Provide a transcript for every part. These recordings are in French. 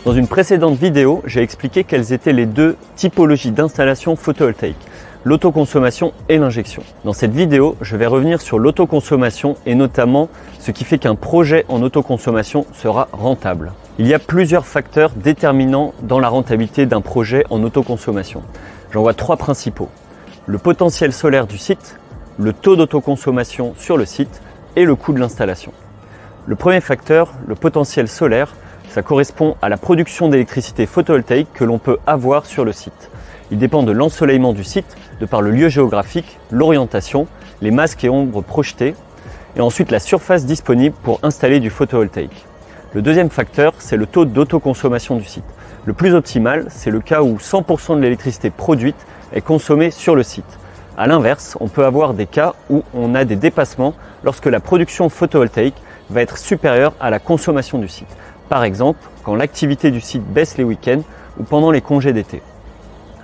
Dans une précédente vidéo, j'ai expliqué quelles étaient les deux typologies d'installation photovoltaïque, l'autoconsommation et l'injection. Dans cette vidéo, je vais revenir sur l'autoconsommation et notamment ce qui fait qu'un projet en autoconsommation sera rentable. Il y a plusieurs facteurs déterminants dans la rentabilité d'un projet en autoconsommation. J'en vois trois principaux. Le potentiel solaire du site, le taux d'autoconsommation sur le site et le coût de l'installation. Le premier facteur, le potentiel solaire, ça correspond à la production d'électricité photovoltaïque que l'on peut avoir sur le site. Il dépend de l'ensoleillement du site, de par le lieu géographique, l'orientation, les masques et ombres projetées, et ensuite la surface disponible pour installer du photovoltaïque. Le deuxième facteur, c'est le taux d'autoconsommation du site. Le plus optimal, c'est le cas où 100% de l'électricité produite est consommée sur le site. A l'inverse, on peut avoir des cas où on a des dépassements lorsque la production photovoltaïque va être supérieure à la consommation du site. Par exemple, quand l'activité du site baisse les week-ends ou pendant les congés d'été.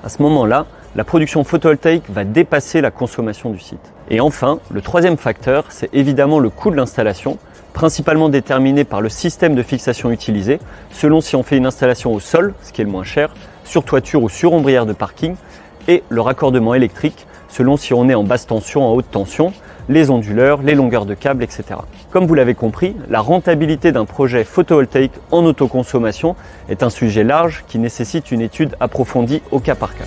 À ce moment-là, la production photovoltaïque va dépasser la consommation du site. Et enfin, le troisième facteur, c'est évidemment le coût de l'installation, principalement déterminé par le système de fixation utilisé, selon si on fait une installation au sol, ce qui est le moins cher, sur toiture ou sur ombrière de parking, et le raccordement électrique, selon si on est en basse tension, en haute tension, les onduleurs, les longueurs de câbles, etc. Comme vous l'avez compris, la rentabilité d'un projet photovoltaïque en autoconsommation est un sujet large qui nécessite une étude approfondie au cas par cas.